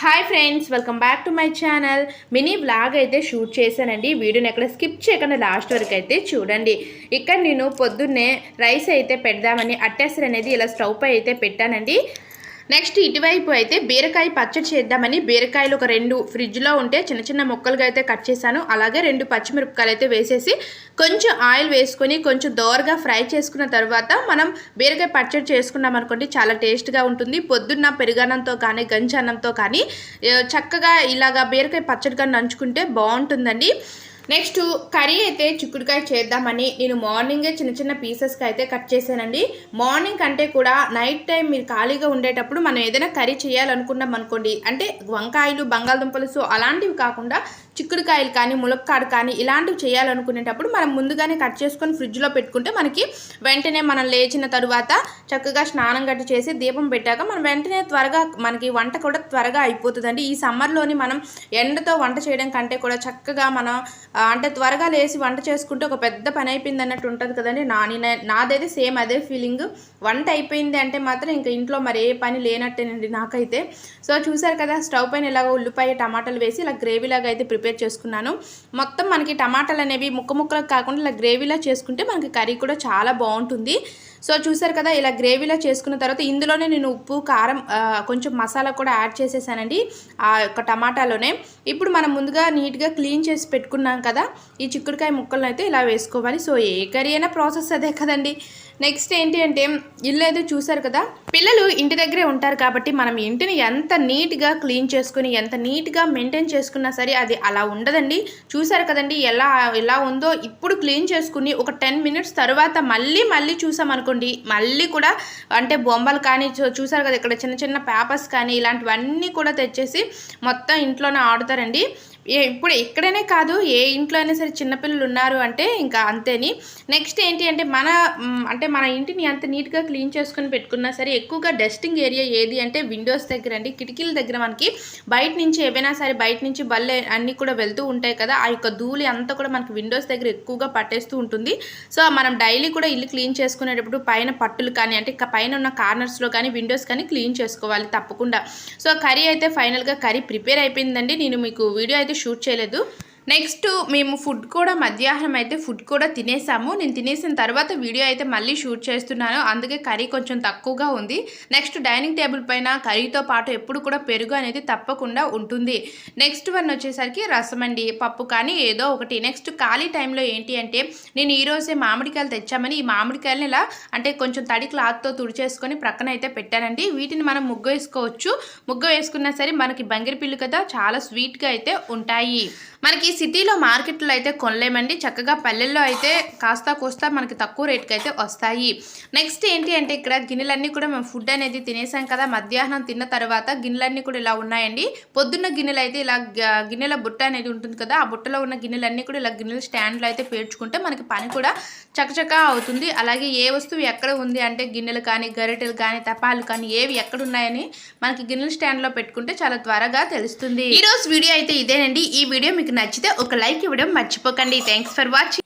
Hi friends, welcome back to my channel. Mini vlog అయితే shoot చేశానండి. వీడియోని ఎక్కడ స్కిప్ చేయకుండా లాస్ట్ వరకు అయితే చూడండి. ఇక్కడ నేను పొద్దున్నే రైస్ అయితే పెడదామని అట్టేసరి అనేది ఇలా స్టవ్ పై అయితే పెట్టానండి. నెక్స్ట్ ఇటువైపు అయితే బీరకాయ పచ్చడి చేద్దామని బీరకాయలు ఒక 2 ఫ్రిడ్జ్లో ఉంటే చిన్న చిన్న ముక్కలుగా అయితే కట్ చేశాను. అలాగే 2 పచ్చిమిరపకాయలు అయితే వేసేసి కొంచెం ఆయిల్ వేసుకొని కొంచెం దోరగా ఫ్రై చేసుకున్న తర్వాత మనం బీరకాయ పచ్చడి చేసుకున్నాం అనుకోండి, చాలా టేస్ట్గా ఉంటుంది. పొద్దున్న పెరుగన్నంతో కానీ గంజన్నంతో కానీ చక్కగా ఇలాగా బీరకాయ పచ్చడిగా నంచుకుంటే బాగుంటుందండి. నెక్స్ట్ కర్రీ అయితే చిక్కుడుకాయ చేద్దామని నేను మార్నింగే చిన్న చిన్న పీసెస్కి అయితే కట్ చేశానండి. మార్నింగ్ కంటే కూడా నైట్ టైం మీరు ఖాళీగా ఉండేటప్పుడు మనం ఏదైనా కర్రీ చేయాలనుకున్నాం అనుకోండి, అంటే వంకాయలు బంగాళదుంపలు అలాంటివి కాకుండా చిక్కుడుకాయలు కానీ ములక్కాడు కానీ ఇలాంటివి చేయాలనుకునేటప్పుడు మనం ముందుగానే కట్ చేసుకొని ఫ్రిడ్జ్లో పెట్టుకుంటే మనకి వెంటనే మనం లేచిన తరువాత చక్కగా స్నానం గట్టి చేసి దీపం పెట్టాక మనం వెంటనే త్వరగా మనకి వంట కూడా త్వరగా అయిపోతుందండి. ఈ సమ్మర్లోని మనం ఎండతో వంట చేయడం కంటే కూడా చక్కగా మనం అంటే త్వరగా లేచి వంట చేసుకుంటే ఒక పెద్ద పని అయిపోయింది అన్నట్టు ఉంటుంది కదండి. నాదైతే సేమ్ అదే ఫీలింగ్. వంట అయిపోయింది అంటే మాత్రం ఇంకా ఇంట్లో మరి ఏ పని లేనట్టేనండి నాకైతే. సో చూసారు కదా, స్టవ్ పైన ఇలాగ ఉల్లిపాయ టమాటాలు వేసి ఇలా గ్రేవీలాగా అయితే ప్రిపేర్ చేసుకున్నాను. మొత్తం మనకి టమాటాలు అనేవి ముక్కలకు కాకుండా ఇలా గ్రేవీలా చేసుకుంటే మనకి కర్రీ కూడా చాలా బాగుంటుంది. సో చూసారు కదా, ఇలా గ్రేవీలా చేసుకున్న తర్వాత ఇందులోనే నేను ఉప్పు కారం కొంచెం మసాలా కూడా యాడ్ చేసేసానండి ఆ యొక్క టమాటాలోనే. ఇప్పుడు మనం ముందుగా నీట్గా క్లీన్ చేసి పెట్టుకున్నాం కదా ఈ చిక్కుడుకాయ ముక్కలను అయితే ఇలా వేసుకోవాలి. సో ఏ కర్రీ అయినా ప్రాసెస్ అదే కదండి. నెక్స్ట్ ఏంటి అంటే ఇల్లు అయితే చూసారు కదా, పిల్లలు ఇంటి దగ్గరే ఉంటారు కాబట్టి మనం ఇంటిని ఎంత నీట్గా క్లీన్ చేసుకుని ఎంత నీట్గా మెయింటైన్ చేసుకున్నా సరే అది అలా ఉండదండి. చూసారు కదండి ఎలా ఉందో. ఇప్పుడు క్లీన్ చేసుకుని ఒక 10 మినిట్స్ తర్వాత మళ్ళీ చూసామనుకోండి, మళ్ళీ కూడా అంటే బొమ్మలు కానీ చూసారు కదా, ఇక్కడ చిన్న చిన్న పేపర్స్ కానీ ఇలాంటివన్నీ కూడా తెచ్చేసి మొత్తం ఇంట్లోనే ఆడుతారండి. ఇప్పుడు ఇక్కడనే కాదు, ఏ ఇంట్లో అయినా సరే చిన్నపిల్లలు ఉన్నారు అంటే ఇంకా అంతేని. నెక్స్ట్ ఏంటి అంటే మన ఇంటిని ఎంత నీట్గా క్లీన్ చేసుకుని పెట్టుకున్నా సరే ఎక్కువగా డస్టింగ్ ఏరియా ఏది అంటే విండోస్ దగ్గర అండి. కిటికీల దగ్గర మనకి బయట నుంచి ఏవైనా సరే బయట నుంచి బల్లె అన్నీ కూడా వెళ్తూ ఉంటాయి కదా, ఆ యొక్క ధూళి అంతా కూడా మనకి విండోస్ దగ్గర ఎక్కువగా పట్టేస్తూ ఉంటుంది. సో మనం డైలీ కూడా ఇల్లు క్లీన్ చేసుకునేటప్పుడు పైన పట్టులు కానీ అంటే పైన ఉన్న కార్నర్స్లో కానీ విండోస్ కానీ క్లీన్ చేసుకోవాలి తప్పకుండా. సో కర్రీ అయితే ఫైనల్గా కర్రీ ప్రిపేర్ అయిపోయిందండి. నేను మీకు వీడియో అయితే షూట్ చేయలేదు. నెక్స్ట్ మేము ఫుడ్ కూడా మధ్యాహ్నం అయితే ఫుడ్ కూడా తినేసాము. నేను తినేసిన తర్వాత వీడియో అయితే మళ్ళీ షూట్ చేస్తున్నాను, అందుకే కర్రీ కొంచెం తక్కువగా ఉంది. నెక్స్ట్ డైనింగ్ టేబుల్ పైన కర్రీతో పాటు ఎప్పుడు కూడా పెరుగు అనేది తప్పకుండా ఉంటుంది. నెక్స్ట్ వన్ వచ్చేసరికి రసం అండి, పప్పు కానీ ఏదో ఒకటి. నెక్స్ట్ ఖాళీ టైంలో ఏంటి అంటే నేను ఈరోజే మామిడికాయలు తెచ్చామని ఈ మామిడికాయలను ఇలా అంటే కొంచెం తడి క్లాత్తో తుడిచేసుకొని ప్రక్కన అయితే పెట్టానండి. వీటిని మనం ముగ్గ వేసుకోవచ్చు. ముగ్గ వేసుకున్నా సరే మనకి బంగిరిపిల్లు కదా చాలా స్వీట్గా అయితే ఉంటాయి. మనకి సిటీలో మార్కెట్లో అయితే కొనలేమండి, చక్కగా పల్లెల్లో అయితే కాస్త కోస్తా మనకి తక్కువ రేట్కి అయితే వస్తాయి. నెక్స్ట్ ఏంటి అంటే ఇక్కడ గిన్నెలన్నీ కూడా మేము ఫుడ్ అనేది తినేసాం కదా, మధ్యాహ్నం తిన్న తర్వాత గిన్నెలన్నీ కూడా ఇలా ఉన్నాయండి. పొద్దున్న గిన్నెలు అయితే ఇలా గిన్నెల బుట్ట అనేది ఉంటుంది కదా, ఆ బుట్టలో ఉన్న గిన్నెలన్నీ కూడా ఇలా గిన్నెల స్టాండ్లో అయితే పేర్చుకుంటే మనకి పని కూడా చకచకా అవుతుంది. అలాగే ఏ వస్తువు ఎక్కడ ఉంది అంటే గిన్నెలు కానీ గరిటెలు కానీ తపాలు కానీ ఏవి ఎక్కడ ఉన్నాయని మనకి గిన్నెల స్టాండ్లో పెట్టుకుంటే చాలా త్వరగా తెలుస్తుంది. ఈరోజు వీడియో అయితే ఇదేనండి. ఈ వీడియో మీకు నచ్చితే ఒక లైక్ ఇవ్వడం మర్చిపోకండి. Thanks for watching.